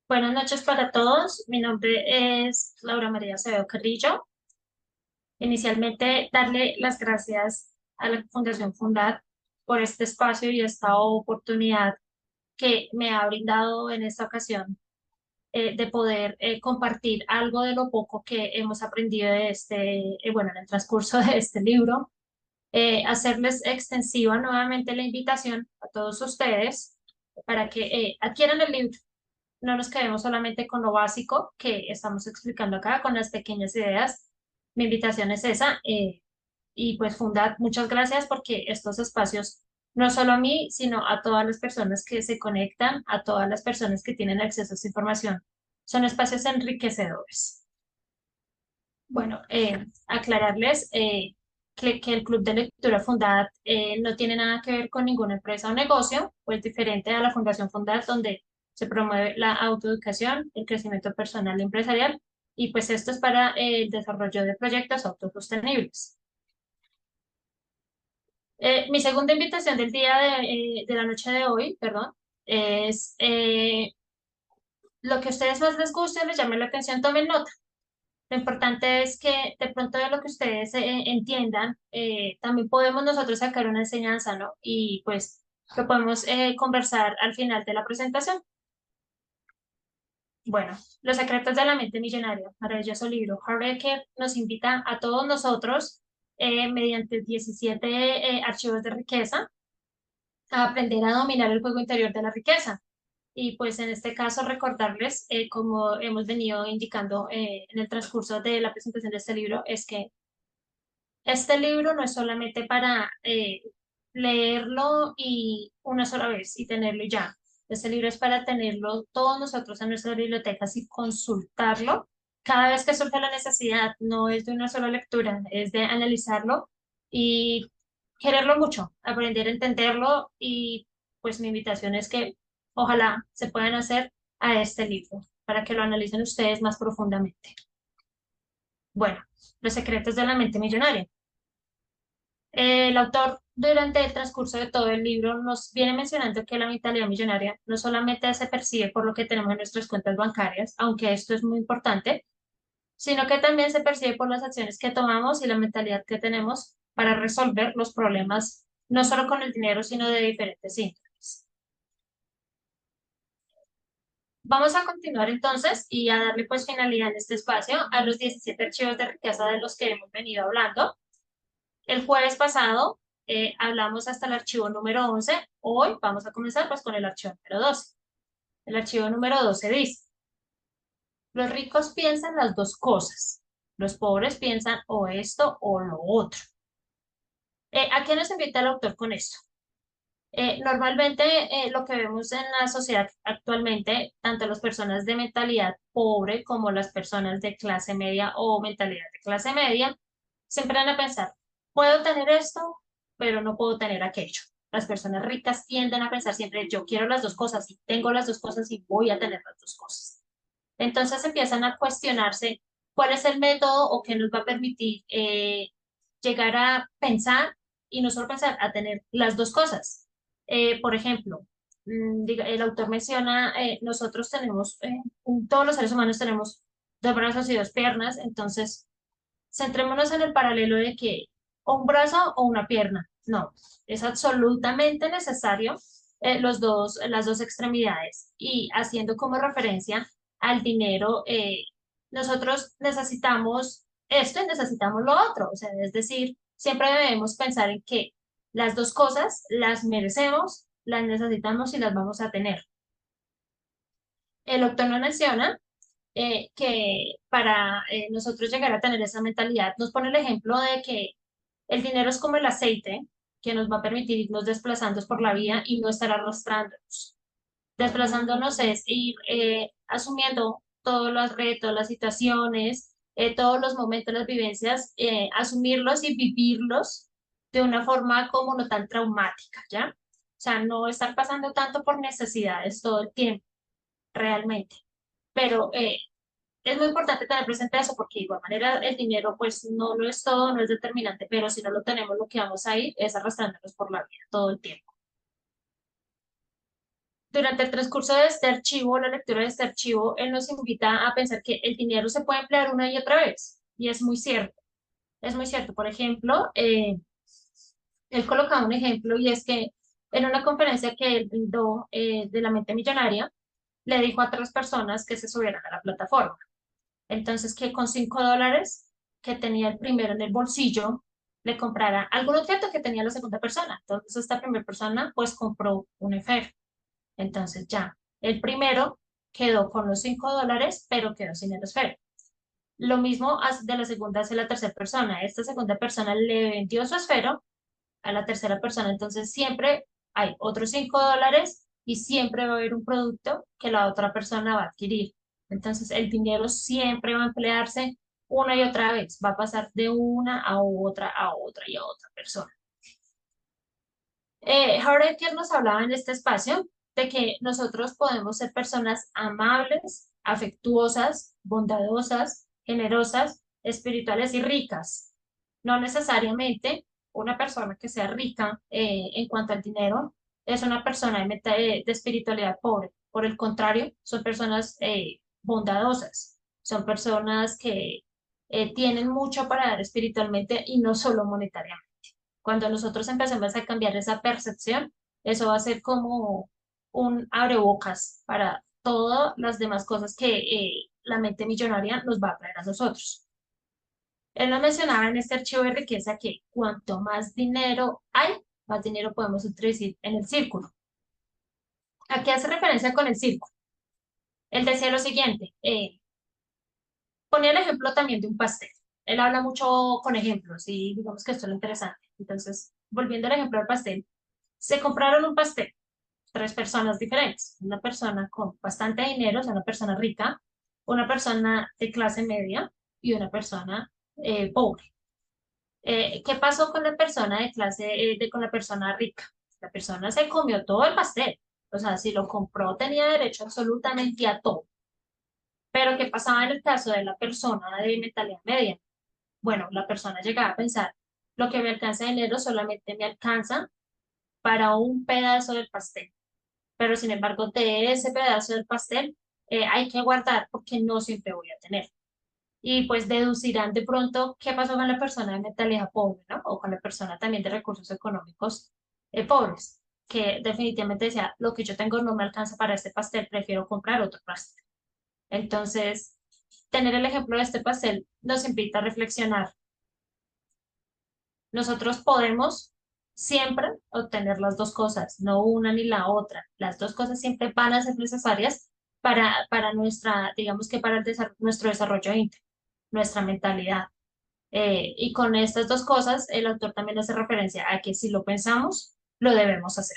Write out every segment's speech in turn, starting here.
Buenas noches para todos. Mi nombre es Laura María Acevedo Carrillo. Inicialmente, darle las gracias a la Fundación Fundad por este espacio y esta oportunidad que me ha brindado en esta ocasión de poder compartir algo de lo poco que hemos aprendido de en el transcurso de este libro. Hacerles extensiva nuevamente la invitación a todos ustedes para que adquieran el libro. No nos quedemos solamente con lo básico que estamos explicando acá, con las pequeñas ideas. Mi invitación es esa. Y pues Fundad, muchas gracias porque estos espacios, no solo a mí, sino a todas las personas que se conectan, a todas las personas que tienen acceso a esta información, son espacios enriquecedores. Bueno, aclararles que el Club de Lectura Fundad no tiene nada que ver con ninguna empresa o negocio, pues diferente a la Fundación Fundad, donde se promueve la autoeducación, el crecimiento personal y empresarial, y pues esto es para el desarrollo de proyectos autosostenibles. Mi segunda invitación del día de la noche de hoy, perdón, es lo que a ustedes más les guste, les llame la atención, tomen nota. Lo importante es que de pronto de lo que ustedes entiendan, también podemos nosotros sacar una enseñanza, ¿no? Y pues lo podemos conversar al final de la presentación. Bueno, Los secretos de la mente millonaria, maravilloso libro. Harry Becker nos invita a todos nosotros, mediante 17 archivos de riqueza, a aprender a dominar el juego interior de la riqueza. Y pues en este caso recordarles, como hemos venido indicando en el transcurso de la presentación de este libro, es que este libro no es solamente para leerlo y una sola vez y tenerlo y ya. Este libro es para tenerlo todos nosotros en nuestras bibliotecas y consultarlo cada vez que surge la necesidad. No es de una sola lectura, es de analizarlo y quererlo mucho, aprender a entenderlo y pues mi invitación es que ojalá se puedan hacer a este libro para que lo analicen ustedes más profundamente. Bueno, Los secretos de la mente millonaria. El autor, durante el transcurso de todo el libro, nos viene mencionando que la mentalidad millonaria no solamente se percibe por lo que tenemos en nuestras cuentas bancarias, aunque esto es muy importante, sino que también se percibe por las acciones que tomamos y la mentalidad que tenemos para resolver los problemas, no solo con el dinero, sino de diferentes índoles. Vamos a continuar entonces y a darle pues finalidad en este espacio a los 17 archivos de riqueza de los que hemos venido hablando. El jueves pasado hablamos hasta el archivo número 11. Hoy vamos a comenzar pues con el archivo número 12. El archivo número 12 dice, los ricos piensan las dos cosas. Los pobres piensan o esto o lo otro. ¿A qué nos invita el autor con esto? Normalmente lo que vemos en la sociedad actualmente, tanto las personas de mentalidad pobre como las personas de clase media o mentalidad de clase media, siempre van a pensar, puedo tener esto, pero no puedo tener aquello. Las personas ricas tienden a pensar siempre, yo quiero las dos cosas y tengo las dos cosas y voy a tener las dos cosas. Entonces empiezan a cuestionarse cuál es el método o qué nos va a permitir llegar a pensar y no solo pensar, a tener las dos cosas. Por ejemplo, el autor menciona, nosotros tenemos, todos los seres humanos tenemos dos brazos y dos piernas, entonces centrémonos en el paralelo de que o un brazo o una pierna. No, es absolutamente necesario las dos extremidades. Y haciendo como referencia al dinero, nosotros necesitamos esto y necesitamos lo otro. O sea, es decir, siempre debemos pensar en que las dos cosas las merecemos, las necesitamos y las vamos a tener. El autor nos menciona que para nosotros llegar a tener esa mentalidad, nos pone el ejemplo de que el dinero es como el aceite que nos va a permitir irnos desplazando por la vida y no estar arrastrándonos. Desplazándonos es ir asumiendo todos los retos, las situaciones, todos los momentos, las vivencias, asumirlos y vivirlos de una forma como no tan traumática, ¿ya? O sea, no estar pasando tanto por necesidades todo el tiempo, realmente. Pero es muy importante tener presente eso porque de igual manera el dinero pues no lo es todo, no es determinante, pero si no lo tenemos lo que vamos a ir es arrastrándonos por la vida todo el tiempo. Durante el transcurso de este archivo, la lectura de este archivo, él nos invita a pensar que el dinero se puede emplear una y otra vez. Y es muy cierto. Es muy cierto. Por ejemplo, él colocaba un ejemplo y es que en una conferencia que él brindó de la mente millonaria, le dijo a 3 personas que se subieran a la plataforma. Entonces, que con $5 que tenía el primero en el bolsillo, le comprara algún objeto que tenía la segunda persona. Entonces, esta primera persona, pues, compró un esfero. Entonces, ya, el primero quedó con los $5, pero quedó sin el esfero. Lo mismo de la segunda hacia la tercera persona. Esta segunda persona le vendió su esfero a la tercera persona. Entonces siempre hay otros $5 y siempre va a haber un producto que la otra persona va a adquirir. Entonces el dinero siempre va a emplearse una y otra vez. Va a pasar de una a otra y a otra persona. Heidegger nos hablaba en este espacio de que nosotros podemos ser personas amables, afectuosas, bondadosas, generosas, espirituales y ricas. No necesariamente una persona que sea rica en cuanto al dinero es una persona de espiritualidad pobre. Por el contrario, son personas bondadosas, son personas que tienen mucho para dar espiritualmente y no solo monetariamente. Cuando nosotros empecemos a cambiar esa percepción, eso va a ser como un abrebocas para todas las demás cosas que la mente millonaria nos va a traer a nosotros. Él nos mencionaba en este archivo de riqueza que cuanto más dinero hay, más dinero podemos introducir en el círculo. ¿A qué hace referencia con el círculo? Él decía lo siguiente, ponía el ejemplo también de un pastel. Él habla mucho con ejemplos y digamos que esto es lo interesante. Entonces, volviendo al ejemplo del pastel, se compraron un pastel, 3 personas diferentes, una persona con bastante dinero, o sea, una persona rica, una persona de clase media y una persona pobre. ¿Qué pasó con la persona de con la persona rica? La persona se comió todo el pastel, o sea, si lo compró tenía derecho absolutamente a todo. Pero ¿qué pasaba en el caso de la persona de mentalidad media? Bueno, la persona llegaba a pensar, lo que me alcanza de dinero solamente me alcanza para un pedazo del pastel, pero sin embargo de ese pedazo del pastel hay que guardar porque no siempre voy a tener. Y pues deducirán de pronto qué pasó con la persona de mentalidad pobre, ¿no? O con la persona también de recursos económicos pobres, que definitivamente decía, lo que yo tengo no me alcanza para este pastel, prefiero comprar otro pastel. Entonces, tener el ejemplo de este pastel nos invita a reflexionar. Nosotros podemos siempre obtener las dos cosas, no una ni la otra. Las dos cosas siempre van a ser necesarias para nuestra, digamos que para nuestro desarrollo íntimo, nuestra mentalidad. Y con estas dos cosas, el autor también hace referencia a que si lo pensamos, lo debemos hacer.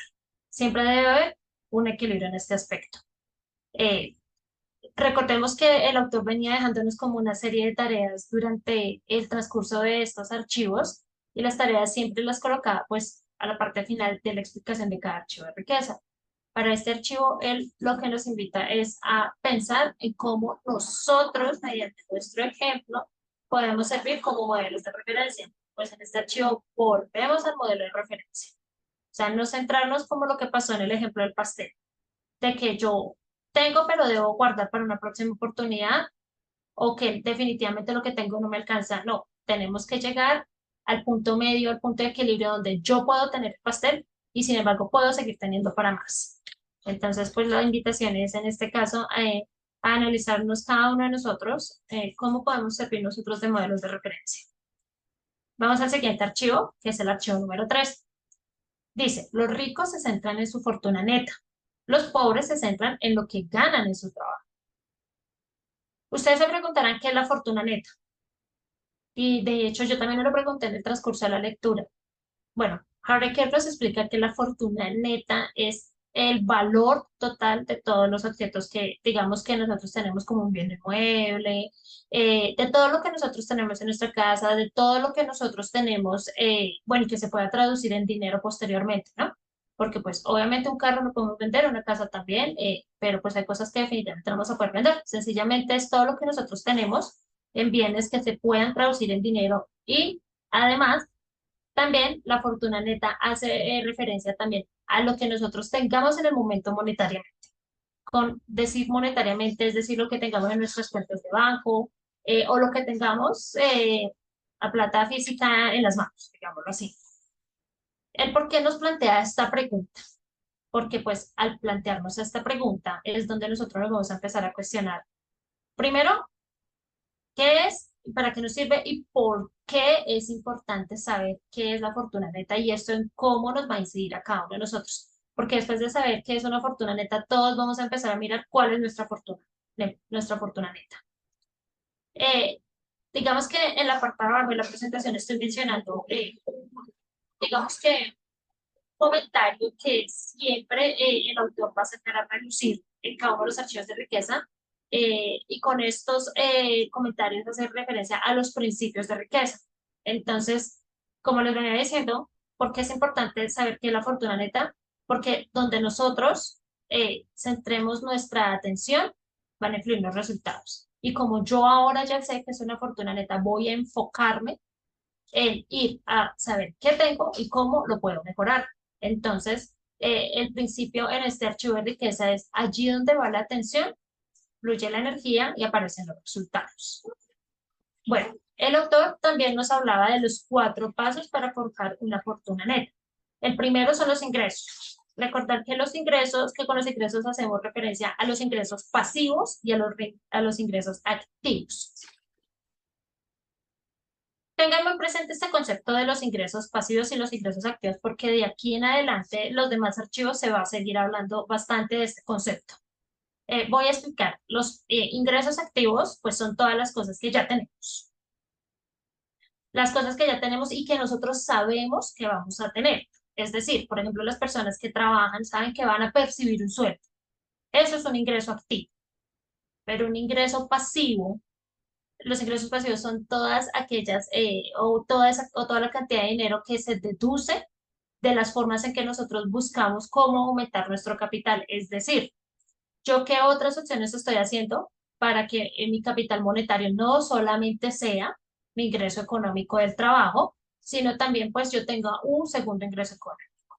Siempre debe haber un equilibrio en este aspecto. Eh, Recordemos que el autor venía dejándonos como una serie de tareas durante el transcurso de estos archivos y las tareas siempre las colocaba pues a la parte final de la explicación de cada archivo de riqueza. Para este archivo, él lo que nos invita es a pensar en cómo nosotros, mediante nuestro ejemplo, podemos servir como modelos de referencia. Pues en este archivo volvemos al modelo de referencia. O sea, no centrarnos como lo que pasó en el ejemplo del pastel de que yo tengo, pero debo guardar para una próxima oportunidad, o que definitivamente lo que tengo no me alcanza. No, tenemos que llegar al punto medio, al punto de equilibrio donde yo puedo tener el pastel y sin embargo puedo seguir teniendo para más. Entonces, pues la invitación es en este caso a analizarnos cada uno de nosotros, cómo podemos servir nosotros de modelos de referencia. Vamos al siguiente archivo, que es el archivo número 3. Dice, los ricos se centran en su fortuna neta, los pobres se centran en lo que ganan en su trabajo. Ustedes se preguntarán qué es la fortuna neta. Y de hecho yo también me lo pregunté en el transcurso de la lectura. Bueno, Harry Kerr nos explica que la fortuna neta es el valor total de todos los objetos que digamos que nosotros tenemos como un bien inmueble, de todo lo que nosotros tenemos en nuestra casa, de todo lo que nosotros tenemos, bueno, y que se pueda traducir en dinero posteriormente, ¿no? Porque pues obviamente un carro no podemos vender, una casa también, pero pues hay cosas que definitivamente no vamos a poder vender. Sencillamente es todo lo que nosotros tenemos en bienes que se puedan traducir en dinero y además también la fortuna neta hace referencia también a lo que nosotros tengamos en el momento monetariamente. con decir monetariamente, es decir, lo que tengamos en nuestras cuentas de banco o lo que tengamos a plata física en las manos, digámoslo así. ¿El por qué nos plantea esta pregunta? Porque pues al plantearnos esta pregunta es donde nosotros nos vamos a empezar a cuestionar. Primero, ¿qué es? ¿Para qué nos sirve? ¿Y por qué es importante saber qué es la fortuna neta? Y esto en cómo nos va a incidir a cada uno de nosotros. Porque después de saber qué es una fortuna neta, todos vamos a empezar a mirar cuál es nuestra fortuna, nuestra fortuna neta. Eh, digamos que en la parte de abajo de la presentación estoy mencionando, digamos que comentario que siempre el autor va a sacar a relucir en cada uno de los archivos de riqueza, y con estos comentarios va a hacer referencia a los principios de riqueza. Entonces, como les venía diciendo, ¿por qué es importante saber qué es la fortuna neta? Porque donde nosotros centremos nuestra atención, van a influir los resultados. Y como yo ahora ya sé que es una fortuna neta, voy a enfocarme en ir a saber qué tengo y cómo lo puedo mejorar. Entonces, el principio en este archivo de riqueza es allí donde va la atención, fluye la energía y aparecen los resultados. Bueno, el autor también nos hablaba de los 4 pasos para forjar una fortuna neta. El primero son los ingresos. Recordar que los ingresos, que con los ingresos hacemos referencia a los ingresos pasivos y a los ingresos activos. Tengan muy presente este concepto de los ingresos pasivos y los ingresos activos, porque de aquí en adelante los demás archivos se va a seguir hablando bastante de este concepto. Voy a explicar. Los ingresos activos, pues son todas las cosas que ya tenemos. Las cosas que ya tenemos y que nosotros sabemos que vamos a tener. Es decir, por ejemplo, las personas que trabajan saben que van a percibir un sueldo. Eso es un ingreso activo. Pero un ingreso pasivo, los ingresos pasivos son todas aquellas o toda la cantidad de dinero que se deduce de las formas en que nosotros buscamos cómo aumentar nuestro capital. Es decir, yo qué otras opciones estoy haciendo para que mi capital monetario no solamente sea mi ingreso económico del trabajo, sino también pues yo tenga un segundo ingreso económico.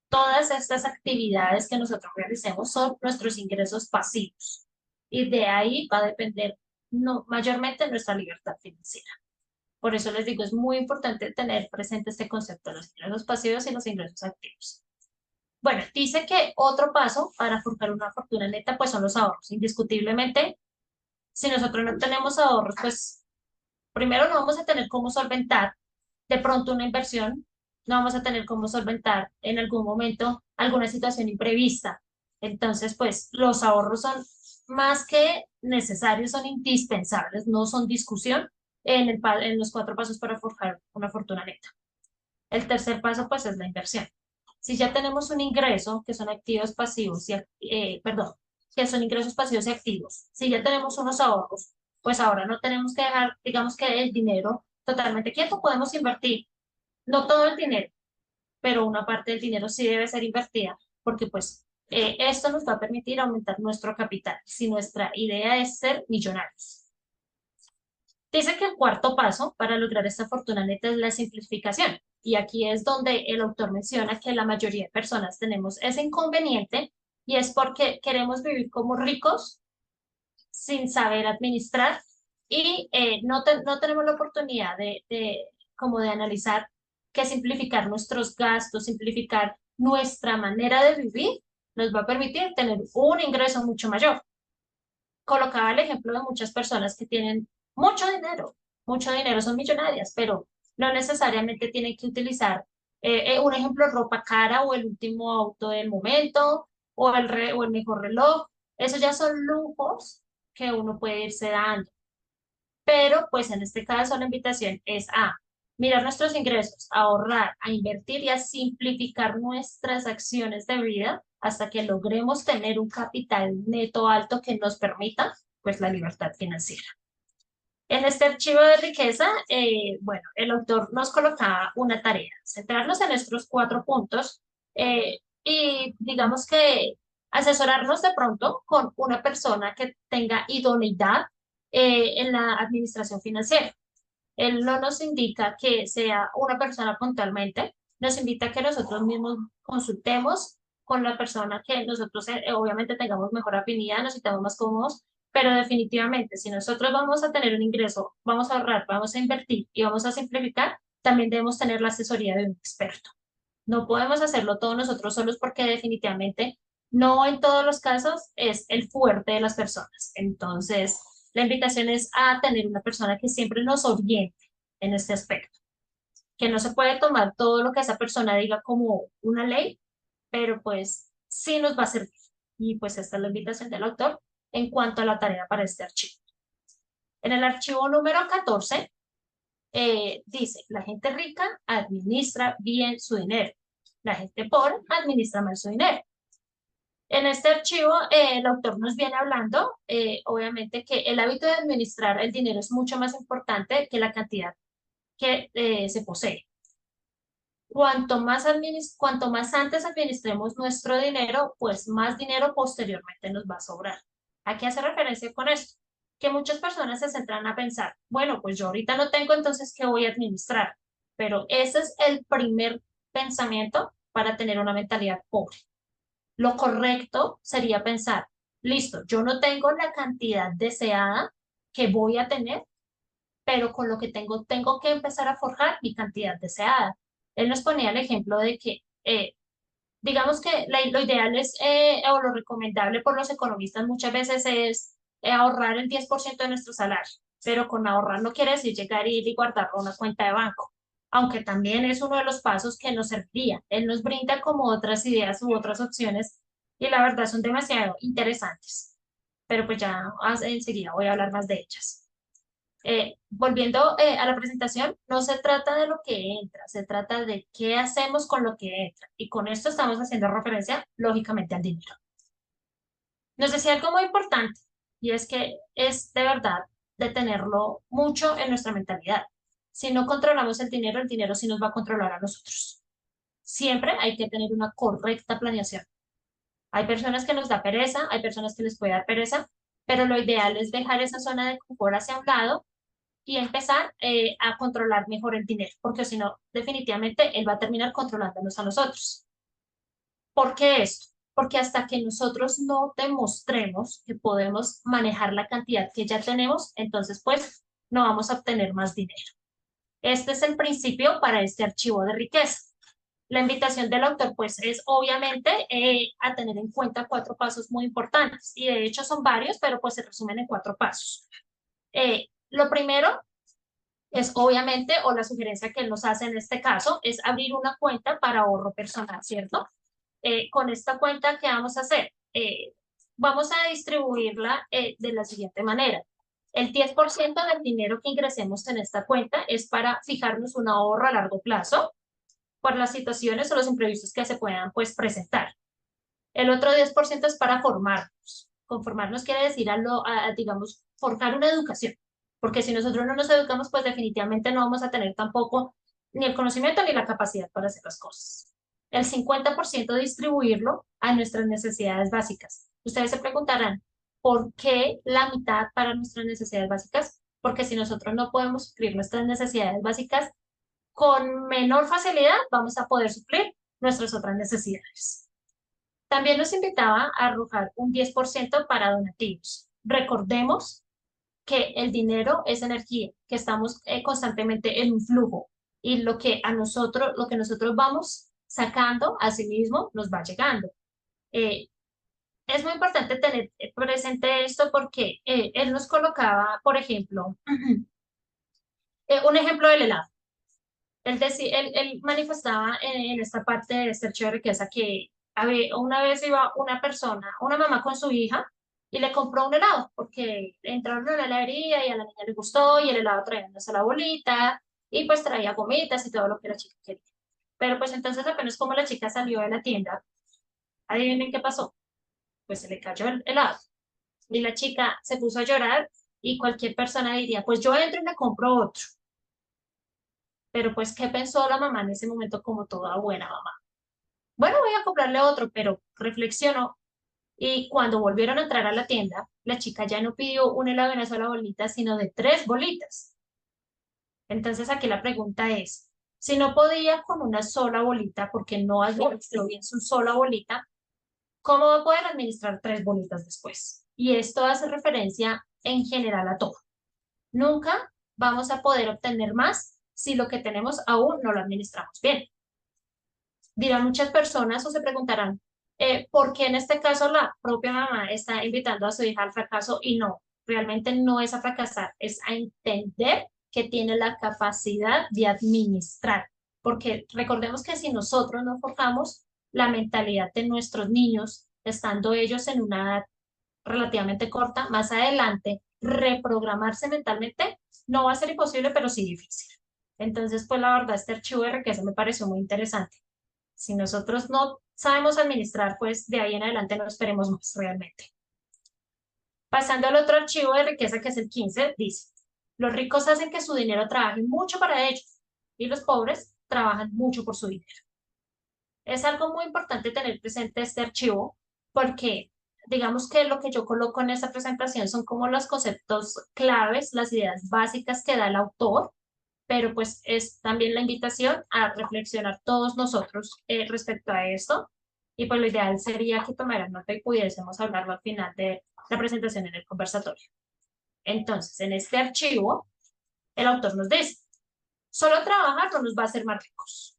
Todas estas actividades que nosotros realicemos son nuestros ingresos pasivos y de ahí va a depender no, mayormente nuestra libertad financiera. Por eso les digo, es muy importante tener presente este concepto de los ingresos pasivos y los ingresos activos. Bueno, dice que otro paso para forjar una fortuna neta, pues son los ahorros. Indiscutiblemente, si nosotros no tenemos ahorros, pues primero no vamos a tener cómo solventar de pronto una inversión, no vamos a tener cómo solventar en algún momento alguna situación imprevista. Entonces, pues los ahorros son más que necesarios, son indispensables, no son discusión en los 4 pasos para forjar una fortuna neta. El tercer paso, pues, es la inversión. Si ya tenemos un ingreso, que son activos pasivos, perdón, que son ingresos pasivos y activos, si ya tenemos unos ahorros, pues ahora no tenemos que dejar, digamos que el dinero totalmente quieto, podemos invertir, no todo el dinero, pero una parte del dinero sí debe ser invertida, porque pues esto nos va a permitir aumentar nuestro capital, si nuestra idea es ser millonarios. Dice que el cuarto paso para lograr esta fortuna neta es la simplificación. Y aquí es donde el autor menciona que la mayoría de personas tenemos ese inconveniente y es porque queremos vivir como ricos sin saber administrar y no tenemos la oportunidad como de analizar que simplificar nuestros gastos, simplificar nuestra manera de vivir, nos va a permitir tener un ingreso mucho mayor. Colocaba el ejemplo de muchas personas que tienen mucho dinero, son millonarias, pero no necesariamente tienen que utilizar, un ejemplo, ropa cara o el último auto del momento o el mejor reloj. Esos ya son lujos que uno puede irse dando. Pero pues en este caso la invitación es a mirar nuestros ingresos, a ahorrar, a invertir y a simplificar nuestras acciones de vida hasta que logremos tener un capital neto alto que nos permita pues la libertad financiera. En este archivo de riqueza, bueno, el autor nos colocaba una tarea, centrarnos en estos 4 puntos y digamos que asesorarnos de pronto con una persona que tenga idoneidad en la administración financiera. Él no nos indica que sea una persona puntualmente, nos invita a que nosotros mismos consultemos con la persona que nosotros obviamente tengamos mejor afinidad, nos sintamos más cómodos, pero definitivamente si nosotros vamos a tener un ingreso, vamos a ahorrar, vamos a invertir y vamos a simplificar, también debemos tener la asesoría de un experto. No podemos hacerlo todos nosotros solos porque definitivamente no en todos los casos es el fuerte de las personas. Entonces, la invitación es a tener una persona que siempre nos oriente en este aspecto, que no se puede tomar todo lo que esa persona diga como una ley, pero pues sí nos va a servir. Y pues esta es la invitación del autor en cuanto a la tarea para este archivo. En el archivo número 14 dice, la gente rica administra bien su dinero, la gente pobre administra mal su dinero. En este archivo, el autor nos viene hablando, obviamente, que el hábito de administrar el dinero es mucho más importante que la cantidad que se posee. Cuanto más antes administremos nuestro dinero, pues más dinero posteriormente nos va a sobrar. ¿A qué hace referencia con esto? Que muchas personas se centran a pensar, bueno, pues yo ahorita no tengo, entonces, ¿qué voy a administrar? Pero ese es el primer pensamiento para tener una mentalidad pobre. Lo correcto sería pensar, listo, yo no tengo la cantidad deseada que voy a tener, pero con lo que tengo que empezar a forjar mi cantidad deseada. Él nos ponía el ejemplo de que, digamos que lo ideal es, o lo recomendable por los economistas muchas veces es ahorrar el 10% de nuestro salario, pero con ahorrar no quiere decir llegar y guardarlo en una cuenta de banco, aunque también es uno de los pasos que nos serviría. Él nos brinda como otras ideas u otras opciones y la verdad son demasiado interesantes, pero pues ya enseguida voy a hablar más de ellas. Volviendo a la presentación, no se trata de lo que entra, se trata de qué hacemos con lo que entra. Y con esto estamos haciendo referencia, lógicamente, al dinero. Nos decía algo muy importante, y es que es de verdad de tenerlo mucho en nuestra mentalidad. Si no controlamos el dinero sí nos va a controlar a nosotros. Siempre hay que tener una correcta planeación. Hay personas que nos da pereza, hay personas que les puede dar pereza, pero lo ideal es dejar esa zona de confort hacia un lado y empezar a controlar mejor el dinero, porque si no, definitivamente él va a terminar controlándonos a nosotros. ¿Por qué esto? Porque hasta que nosotros no demostremos que podemos manejar la cantidad que ya tenemos, entonces pues no vamos a obtener más dinero. Este es el principio para este archivo de riqueza. La invitación del autor pues es obviamente a tener en cuenta 4 pasos muy importantes y de hecho son varios, pero pues se resumen en 4 pasos. Lo primero es obviamente, o la sugerencia que él nos hace en este caso, es abrir una cuenta para ahorro personal, ¿cierto? Con esta cuenta, ¿qué vamos a hacer? Vamos a distribuirla de la siguiente manera. El 10% del dinero que ingresemos en esta cuenta es para fijarnos un ahorro a largo plazo por las situaciones o los imprevistos que se puedan pues presentar. El otro 10% es para formarnos. Conformarnos quiere decir, digamos, forjar una educación. Porque si nosotros no nos educamos, pues definitivamente no vamos a tener tampoco ni el conocimiento ni la capacidad para hacer las cosas. El 50% distribuirlo a nuestras necesidades básicas. Ustedes se preguntarán, ¿por qué la mitad para nuestras necesidades básicas? Porque si nosotros no podemos suplir nuestras necesidades básicas, con menor facilidad vamos a poder suplir nuestras otras necesidades. También nos invitaba a arrojar un 10% para donativos. Recordemos que el dinero es energía, que estamos constantemente en un flujo y lo que nosotros vamos sacando a sí mismo nos va llegando. Eh, es muy importante tener presente esto porque él nos colocaba, por ejemplo, un ejemplo del helado. Él manifestaba en esta parte de este archivo de riqueza que una vez iba una persona, una mamá con su hija, y le compró un helado, porque entraron a la heladería y a la niña le gustó, y el helado traía una sola bolita, y pues traía gomitas y todo lo que la chica quería. Pero pues entonces apenas como la chica salió de la tienda, adivinen qué pasó, pues se le cayó el helado. Y la chica se puso a llorar, y cualquier persona diría, pues yo entro y me compro otro. Pero pues, ¿qué pensó la mamá en ese momento como toda buena mamá? Bueno, voy a comprarle otro, pero reflexionó y cuando volvieron a entrar a la tienda, la chica ya no pidió un helado de una sola bolita, sino de 3 bolitas. Entonces aquí la pregunta es, si no podía con una sola bolita, porque no has visto bien su sola bolita, ¿Cómo va a poder administrar 3 bolitas después? Y esto hace referencia en general a todo. Nunca vamos a poder obtener más si lo que tenemos aún no lo administramos bien. Dirán muchas personas o se preguntarán, ¿por qué en este caso la propia mamá está invitando a su hija al fracaso? Y no, realmente no es a fracasar, es a entender que tiene la capacidad de administrar. Porque recordemos que si nosotros no forjamos la mentalidad de nuestros niños, estando ellos en una edad relativamente corta, más adelante, reprogramarse mentalmente no va a ser imposible, pero sí difícil. Entonces, pues la verdad, este archivo de riqueza me pareció muy interesante. Si nosotros no sabemos administrar, pues de ahí en adelante no esperemos más realmente. Pasando al otro archivo de riqueza, que es el 15, dice, los ricos hacen que su dinero trabaje mucho para ellos y los pobres trabajan mucho por su dinero. Es algo muy importante tener presente este archivo porque digamos que lo que yo coloco en esta presentación son como los conceptos claves, las ideas básicas que da el autor, pero pues es también la invitación a reflexionar todos nosotros respecto a esto. Y pues lo ideal sería que tomaran nota y pudiésemos hablarlo al final de la presentación en el conversatorio. Entonces, en este archivo, el autor nos dice, solo trabajar no nos va a hacer más ricos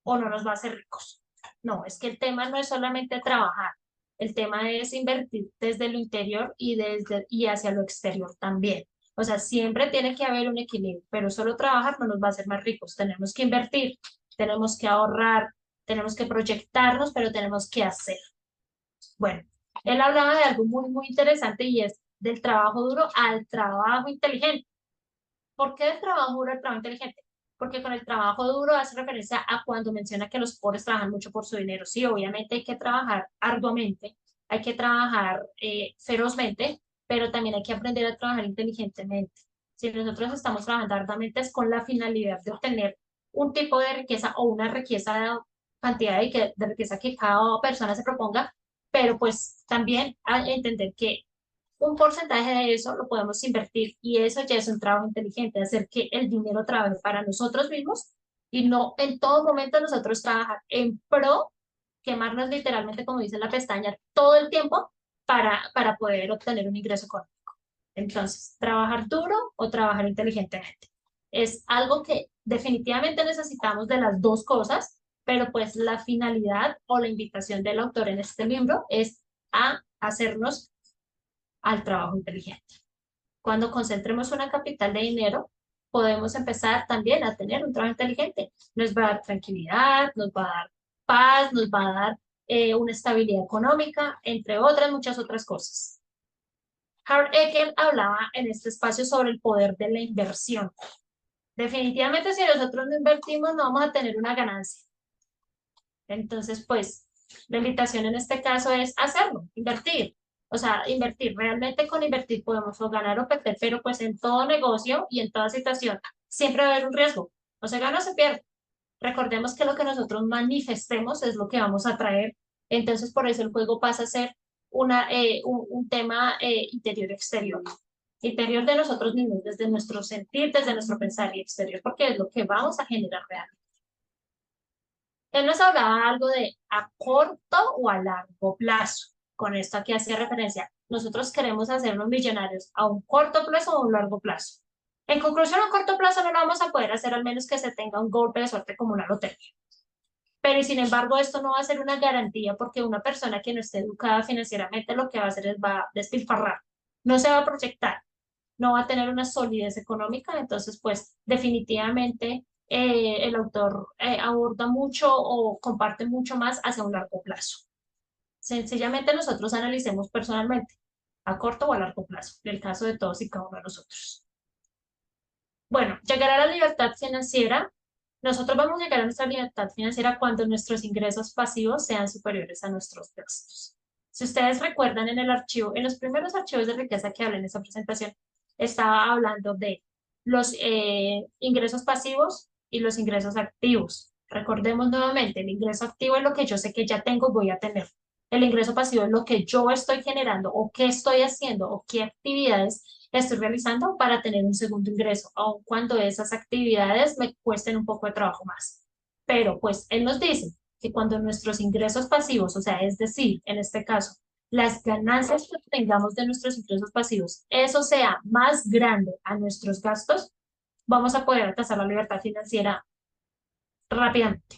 o no nos va a hacer ricos. No, es que el tema no es solamente trabajar, el tema es invertir desde lo interior y hacia lo exterior también. O sea, siempre tiene que haber un equilibrio, pero solo trabajar no nos va a hacer más ricos. Tenemos que invertir, tenemos que ahorrar, tenemos que proyectarnos, pero tenemos que hacer. Bueno, él hablaba de algo muy, muy interesante y es del trabajo duro al trabajo inteligente. ¿Por qué del trabajo duro al trabajo inteligente? Porque con el trabajo duro hace referencia a cuando menciona que los pobres trabajan mucho por su dinero. Sí, obviamente hay que trabajar arduamente, hay que trabajar ferozmente, pero también hay que aprender a trabajar inteligentemente. Si nosotros estamos trabajando arduamente es con la finalidad de obtener un tipo de riqueza o una riqueza, cantidad de riqueza que cada persona se proponga, pero pues también a entender que un porcentaje de eso lo podemos invertir y eso ya es un trabajo inteligente, hacer que el dinero trabaje para nosotros mismos y no en todo momento nosotros trabajar en pro, quemarnos literalmente, como dice la pestaña, todo el tiempo para poder obtener un ingreso económico. Entonces, trabajar duro o trabajar inteligentemente. Es algo que definitivamente necesitamos de las dos cosas, pero pues la finalidad o la invitación del autor en este libro es a hacernos al trabajo inteligente. Cuando concentremos una capital de dinero, podemos empezar también a tener un trabajo inteligente. Nos va a dar tranquilidad, nos va a dar paz, nos va a dar una estabilidad económica, entre otras muchas otras cosas. Howard Eckel hablaba en este espacio sobre el poder de la inversión. Definitivamente si nosotros no invertimos no vamos a tener una ganancia. Entonces, pues, la invitación en este caso es hacerlo, invertir. O sea, invertir. Realmente con invertir podemos o ganar o perder, pero pues en todo negocio y en toda situación siempre va a haber un riesgo. O se gana o se pierde. Recordemos que lo que nosotros manifestemos es lo que vamos a traer. Entonces, por eso el juego pasa a ser un tema interior-exterior. Interior de nosotros mismos, desde nuestro sentir, desde nuestro pensar y exterior, porque es lo que vamos a generar realmente. Él nos hablaba algo de a corto o a largo plazo. Con esto aquí hacía referencia. Nosotros queremos hacernos millonarios a un corto plazo o a un largo plazo. En conclusión, a un corto plazo no lo vamos a poder hacer al menos que se tenga un golpe de suerte como una lotería. Pero sin embargo, esto no va a ser una garantía porque una persona que no esté educada financieramente lo que va a hacer es va a despilfarrar. No se va a proyectar, no va a tener una solidez económica, entonces pues definitivamente el autor aborda mucho o comparte mucho más hacia un largo plazo. Sencillamente nosotros analicemos personalmente, a corto o a largo plazo, en el caso de todos y cada uno de nosotros. Bueno, llegar a la libertad financiera, nosotros vamos a llegar a nuestra libertad financiera cuando nuestros ingresos pasivos sean superiores a nuestros gastos. Si ustedes recuerdan en el archivo, en los primeros archivos de riqueza que hablé en esa presentación, estaba hablando de los ingresos pasivos y los ingresos activos. Recordemos nuevamente, el ingreso activo es lo que yo sé que ya tengo, voy a tener. El ingreso pasivo es lo que yo estoy generando o qué estoy haciendo o qué actividades estoy realizando para tener un segundo ingreso, aun cuando esas actividades me cuesten un poco de trabajo más. Pero pues él nos dice, que cuando nuestros ingresos pasivos, o sea, es decir, en este caso, las ganancias que obtengamos de nuestros ingresos pasivos, eso sea más grande a nuestros gastos, vamos a poder alcanzar la libertad financiera rápidamente.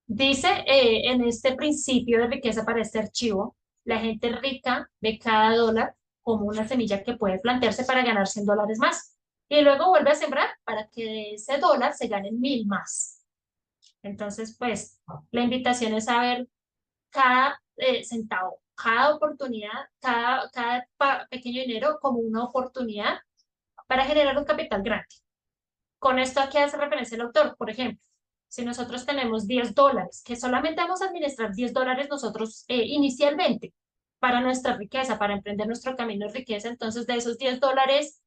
Dice en este principio de riqueza para este archivo, la gente rica ve cada dólar como una semilla que puede plantearse para ganar $100 más. Y luego vuelve a sembrar para que de ese dólar se ganen 1000 más. Entonces, pues, la invitación es a ver cada centavo, cada oportunidad, cada pequeño dinero como una oportunidad para generar un capital grande. Con esto aquí hace referencia el autor, por ejemplo, si nosotros tenemos $10, que solamente vamos a administrar $10 nosotros inicialmente para nuestra riqueza, para emprender nuestro camino de riqueza, entonces de esos $10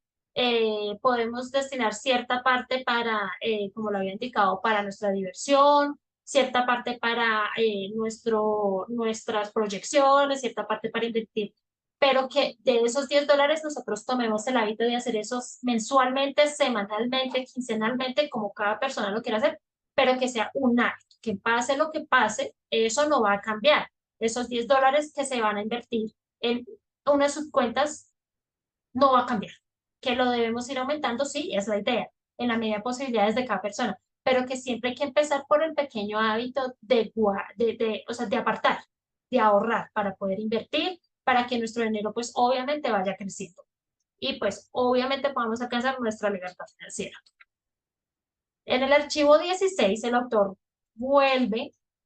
podemos destinar cierta parte para, como lo había indicado, para nuestra diversión, cierta parte para nuestras proyecciones, cierta parte para invertir, pero que de esos $10 nosotros tomemos el hábito de hacer esos mensualmente, semanalmente, quincenalmente, como cada persona lo quiera hacer, pero que sea un hábito, que pase lo que pase, eso no va a cambiar. Esos $10 que se van a invertir en una de sus cuentas no va a cambiar. Que lo debemos ir aumentando, sí, es la idea, en la medida de posibilidades de cada persona, pero que siempre hay que empezar por el pequeño hábito o sea, de apartar, de ahorrar para poder invertir, para que nuestro dinero pues obviamente vaya creciendo y pues obviamente podamos alcanzar nuestra libertad financiera. En el archivo 16 el autor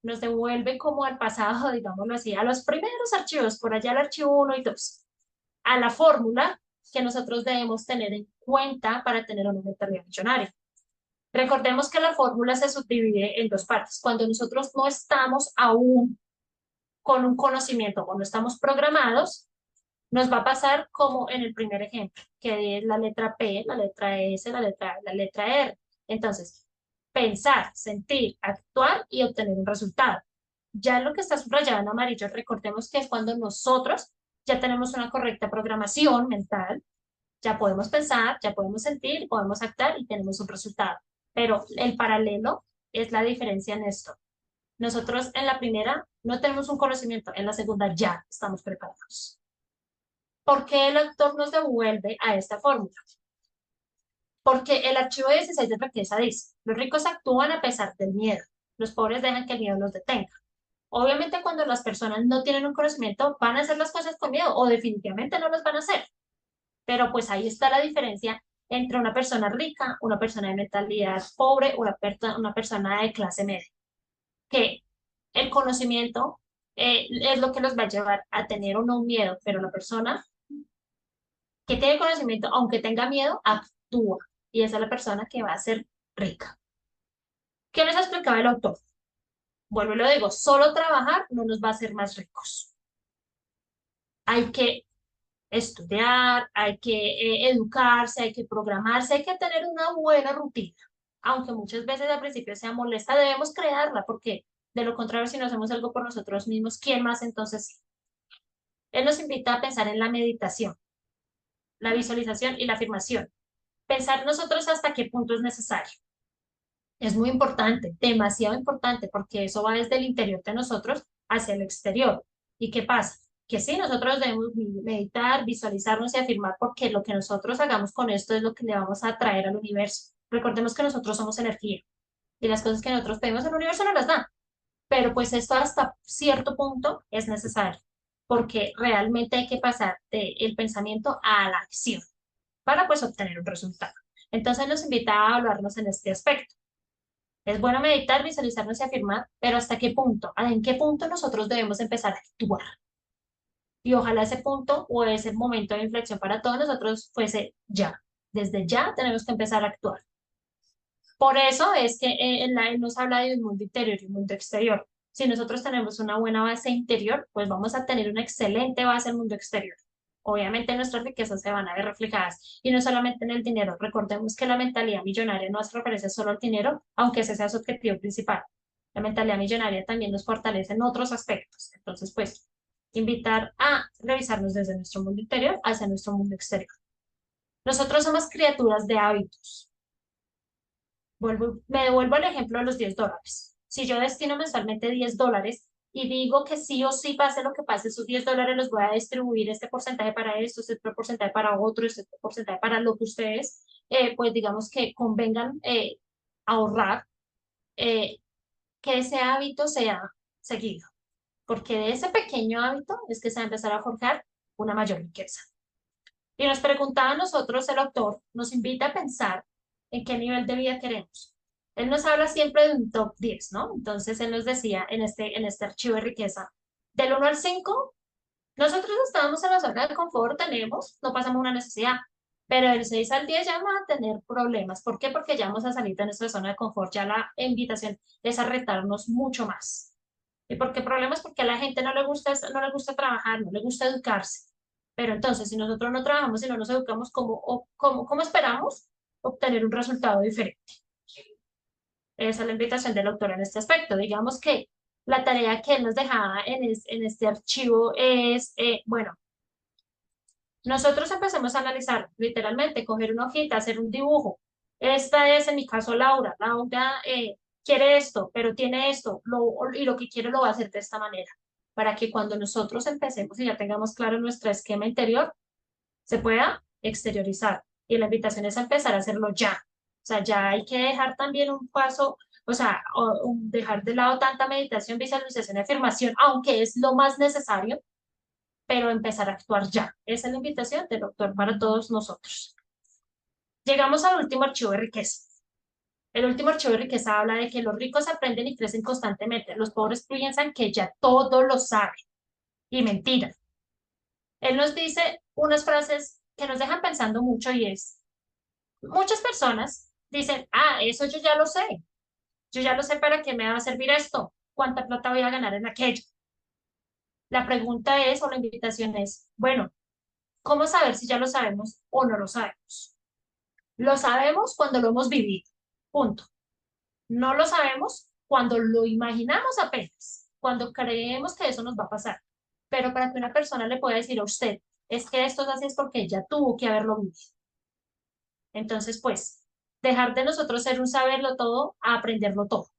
nos devuelve como al pasado, digámoslo así, a los primeros archivos, por allá el archivo 1 y 2, a la fórmula que nosotros debemos tener en cuenta para tener una mentalidad millonaria. Recordemos que la fórmula se subdivide en dos partes. Cuando nosotros no estamos aún con un conocimiento o no estamos programados, nos va a pasar como en el primer ejemplo, que es la letra P, la letra S, la letra R. Entonces, pensar, sentir, actuar y obtener un resultado. Ya lo que está subrayado en amarillo, recordemos que es cuando nosotros ya tenemos una correcta programación mental, ya podemos pensar, ya podemos sentir, podemos actuar y tenemos un resultado. Pero el paralelo es la diferencia en esto. Nosotros en la primera no tenemos un conocimiento, en la segunda ya estamos preparados. ¿Por qué el autor nos devuelve a esta fórmula? Porque el archivo 16 de riqueza dice, los ricos actúan a pesar del miedo, los pobres dejan que el miedo los detenga. Obviamente cuando las personas no tienen un conocimiento van a hacer las cosas con miedo o definitivamente no las van a hacer. Pero pues ahí está la diferencia entre una persona rica, una persona de mentalidad pobre, una persona de clase media. Que el conocimiento es lo que los va a llevar a tener o no un miedo, pero la persona que tiene conocimiento, aunque tenga miedo, actúa. Y esa es la persona que va a ser rica. ¿Qué nos explicaba el autor? Vuelvo y lo digo, solo trabajar no nos va a hacer más ricos. Hay que estudiar, hay que educarse, hay que programarse, hay que tener una buena rutina. Aunque muchas veces al principio sea molesta, debemos crearla porque de lo contrario, si no hacemos algo por nosotros mismos, ¿quién más entonces? Él nos invita a pensar en la meditación, la visualización y la afirmación. Pensar nosotros hasta qué punto es necesario. Es muy importante, demasiado importante, porque eso va desde el interior de nosotros hacia el exterior. ¿Y qué pasa? Que sí, nosotros debemos meditar, visualizarnos y afirmar, porque lo que nosotros hagamos con esto es lo que le vamos a traer al universo. Recordemos que nosotros somos energía y las cosas que nosotros pedimos al universo no las da. Pero pues esto hasta cierto punto es necesario, porque realmente hay que pasar del pensamiento a la acción para pues obtener un resultado. Entonces nos invita a evaluarnos en este aspecto. Es bueno meditar, visualizarnos y afirmar, pero ¿hasta qué punto? ¿En qué punto nosotros debemos empezar a actuar? Y ojalá ese punto o ese momento de inflexión para todos nosotros fuese ya. Desde ya tenemos que empezar a actuar. Por eso es que él nos habla de un mundo interior y un mundo exterior. Si nosotros tenemos una buena base interior, pues vamos a tener una excelente base en el mundo exterior. Obviamente nuestras riquezas se van a ver reflejadas y no solamente en el dinero. Recordemos que la mentalidad millonaria no hace referencia solo al dinero, aunque ese sea su objetivo principal. La mentalidad millonaria también nos fortalece en otros aspectos. Entonces, pues, invitar a revisarnos desde nuestro mundo interior hacia nuestro mundo exterior. Nosotros somos criaturas de hábitos. Me devuelvo al ejemplo de los $10. Si yo destino mensualmente $10 y digo que sí o sí pase lo que pase, esos $10 los voy a distribuir este porcentaje para esto, este otro porcentaje para otro, este otro porcentaje para lo que ustedes, pues digamos que convengan ahorrar, eh, que ese hábito sea seguido, porque de ese pequeño hábito es que se va a empezar a forjar una mayor riqueza. Y nos preguntaba a nosotros, el autor nos invita a pensar en qué nivel de vida queremos. Él nos habla siempre de un top 10, ¿no? Entonces él nos decía en este archivo de riqueza, del 1 al 5, nosotros estábamos en la zona de confort, tenemos, no pasamos una necesidad, pero del 6 al 10 ya vamos a tener problemas. ¿Por qué? Porque ya vamos a salir de nuestra zona de confort, ya la invitación es a retarnos mucho más. ¿Y por qué problemas? Porque a la gente no le gusta trabajar, no le gusta educarse. Pero entonces, si nosotros no trabajamos y no nos educamos, ¿cómo esperamos obtener un resultado diferente? Esa es la invitación del autor en este aspecto. Digamos que la tarea que él nos dejaba en este archivo es, bueno, nosotros empecemos a analizar, literalmente, coger una hojita, hacer un dibujo. Esta es, en mi caso, Laura. Laura quiere esto, pero tiene esto, y lo que quiere lo va a hacer de esta manera, para que cuando nosotros empecemos y ya tengamos claro nuestro esquema interior, se pueda exteriorizar. Y la invitación es a empezar a hacerlo ya. O sea, ya hay que dejar también un paso, o sea, dejar de lado tanta meditación, visualización y afirmación, aunque es lo más necesario, pero empezar a actuar ya. Esa es la invitación del doctor para todos nosotros. Llegamos al último archivo de riqueza. El último archivo de riqueza habla de que los ricos aprenden y crecen constantemente. Los pobres piensan que ya todo lo saben. Y mentira. Él nos dice unas frases que nos dejan pensando mucho y es, muchas personas dicen, eso yo ya lo sé. Yo ya lo sé para qué me va a servir esto. ¿Cuánta plata voy a ganar en aquello? La pregunta es, o la invitación es, bueno, ¿cómo saber si ya lo sabemos o no lo sabemos? Lo sabemos cuando lo hemos vivido. Punto. No lo sabemos cuando lo imaginamos apenas, cuando creemos que eso nos va a pasar. Pero para que una persona le pueda decir a usted, es que esto es así es porque ella tuvo que haberlo vivido. Entonces, pues, dejar de nosotros ser un saberlo todo a aprenderlo todo.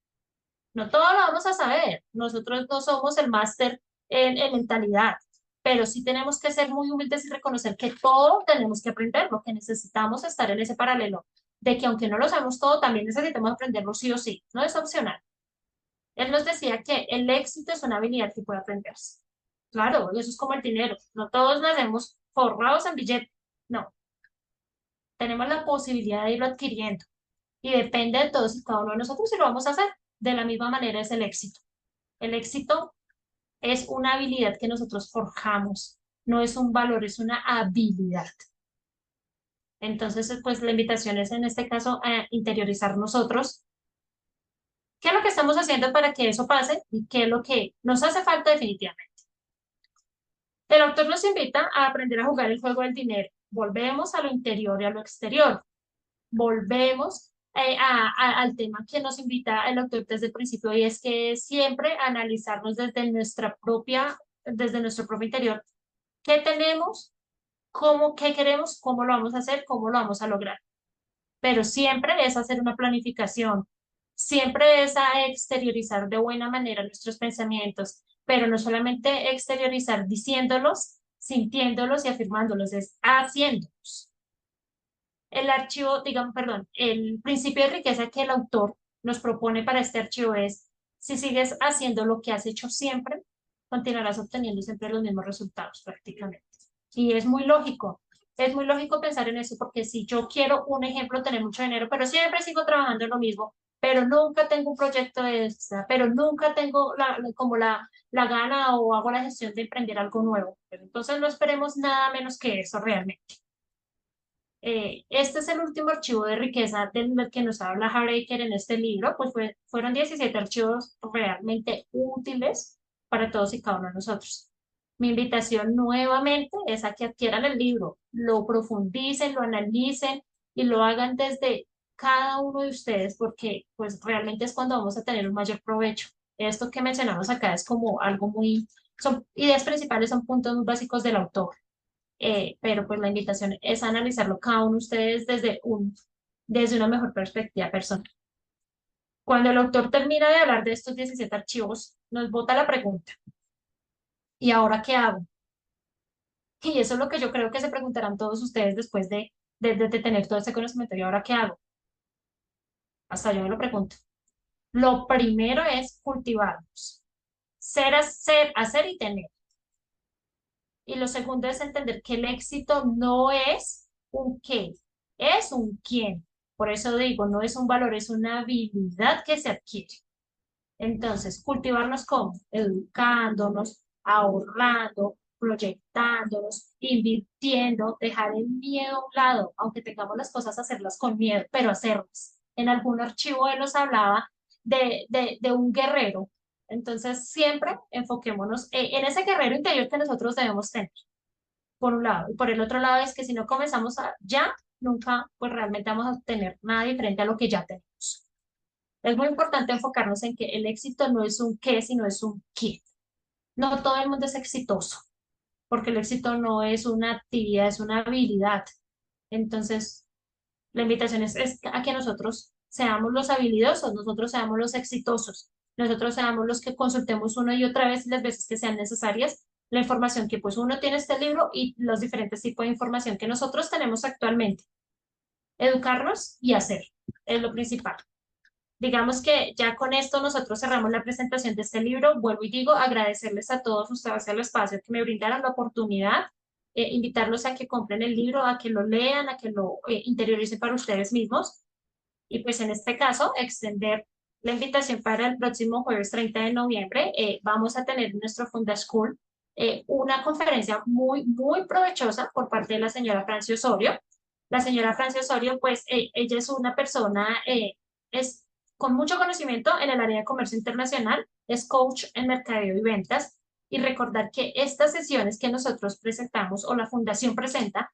No todo lo vamos a saber. Nosotros no somos el máster en mentalidad, pero sí tenemos que ser muy humildes y reconocer que todo tenemos que aprenderlo, que necesitamos estar en ese paralelo, de que aunque no lo sabemos todo, también necesitamos aprenderlo sí o sí, no es opcional. Él nos decía que el éxito es una habilidad que puede aprenderse. Claro, eso es como el dinero. No todos nacemos forrados en billetes. No, tenemos la posibilidad de irlo adquiriendo y depende de todos y cada uno de nosotros si lo vamos a hacer. De la misma manera es el éxito. El éxito es una habilidad que nosotros forjamos, no es un valor, es una habilidad. Entonces, pues la invitación es en este caso a interiorizar nosotros qué es lo que estamos haciendo para que eso pase y qué es lo que nos hace falta definitivamente. El autor nos invita a aprender a jugar el juego del dinero. Volvemos a lo interior y a lo exterior. Volvemos al tema que nos invita el autor desde el principio y es que siempre analizarnos desde nuestro propio interior. ¿Qué tenemos? ¿Qué queremos? ¿Cómo lo vamos a hacer? ¿Cómo lo vamos a lograr? Pero siempre es hacer una planificación, siempre es a exteriorizar de buena manera nuestros pensamientos, pero no solamente exteriorizar diciéndolos, sintiéndolos y afirmándolos, es haciéndolos. El archivo, digamos, perdón, el principio de riqueza que el autor nos propone para este archivo es, si sigues haciendo lo que has hecho siempre, continuarás obteniendo siempre los mismos resultados prácticamente. Y es muy lógico pensar en eso, porque si yo quiero, un ejemplo, tener mucho dinero, pero siempre sigo trabajando en lo mismo, pero nunca tengo un proyecto de extra, pero nunca tengo como la gana o hago la gestión de emprender algo nuevo. Pero entonces no esperemos nada menos que eso realmente. Este es el último archivo de riqueza del que nos habla Haraker en este libro, pues fueron 17 archivos realmente útiles para todos y cada uno de nosotros. Mi invitación nuevamente es a que adquieran el libro, lo profundicen, lo analicen y lo hagan desde cada uno de ustedes, porque pues realmente es cuando vamos a tener un mayor provecho. Esto que mencionamos acá es como algo son ideas principales, son puntos muy básicos del autor, pero pues la invitación es analizarlo cada uno de ustedes desde una mejor perspectiva personal. Cuando el autor termina de hablar de estos 17 archivos, nos bota la pregunta, ¿y ahora qué hago? Y eso es lo que yo creo que se preguntarán todos ustedes después de tener todo ese conocimiento. ¿Y ahora qué hago? Hasta yo me lo pregunto. Lo primero es cultivarnos, hacer y tener. Y lo segundo es entender que el éxito no es un qué, es un quién. Por eso digo, no es un valor, es una habilidad que se adquiere. Entonces, cultivarnos como educándonos, ahorrando, proyectándonos, invirtiendo, dejar el miedo a un lado, aunque tengamos las cosas, hacerlas con miedo, pero hacerlas. En algún archivo él nos hablaba de un guerrero. Entonces, siempre enfoquémonos en ese guerrero interior que nosotros debemos tener, por un lado. Y por el otro lado es que si no comenzamos ya, nunca, pues realmente vamos a tener nada diferente a lo que ya tenemos. Es muy importante enfocarnos en que el éxito no es un qué, sino es un quién. No todo el mundo es exitoso, porque el éxito no es una actividad, es una habilidad. Entonces, la invitación es a que nosotros seamos los habilidosos, nosotros seamos los exitosos, nosotros seamos los que consultemos una y otra vez las veces que sean necesarias la información que pues uno tiene este libro y los diferentes tipos de información que nosotros tenemos actualmente. Educarnos y hacer es lo principal. Digamos que ya con esto nosotros cerramos la presentación de este libro. Vuelvo y digo, agradecerles a todos ustedes el espacio que me brindaron la oportunidad, invitarlos a que compren el libro, a que lo lean, a que lo interioricen para ustedes mismos. Y pues en este caso, extender la invitación para el próximo jueves 30 de noviembre. Vamos a tener en nuestro Funda School una conferencia muy, muy provechosa por parte de la señora Francia Osorio. La señora Francia Osorio, pues ella es una persona, es con mucho conocimiento en el área de comercio internacional, es coach en mercadeo y ventas. Y recordar que estas sesiones que nosotros presentamos o la fundación presenta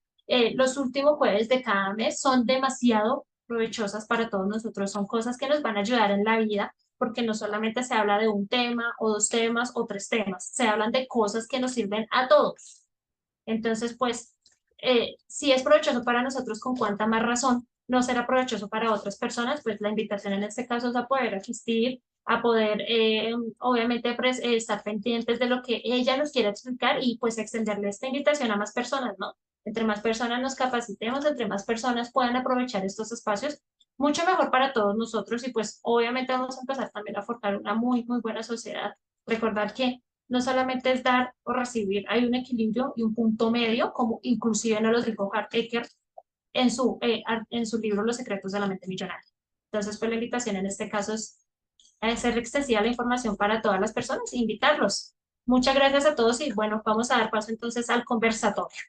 los últimos jueves de cada mes son demasiado provechosas para todos nosotros. Son cosas que nos van a ayudar en la vida, porque no solamente se habla de un tema o dos temas o tres temas, se hablan de cosas que nos sirven a todos. Entonces, pues, si es provechoso para nosotros, con cuánta más razón no será provechoso para otras personas, pues la invitación en este caso es a poder asistir, a poder, obviamente, estar pendientes de lo que ella nos quiere explicar y pues extenderle esta invitación a más personas, ¿no? Entre más personas nos capacitemos, entre más personas puedan aprovechar estos espacios, mucho mejor para todos nosotros y pues obviamente vamos a empezar también a forjar una muy, muy buena sociedad. Recordar que no solamente es dar o recibir, hay un equilibrio y un punto medio, como inclusive nos lo dijo Hart Ecker en su libro Los secretos de la mente millonaria. Entonces, pues la invitación en este caso es a hacer extensiva la información para todas las personas e invitarlos. Muchas gracias a todos y bueno, vamos a dar paso entonces al conversatorio.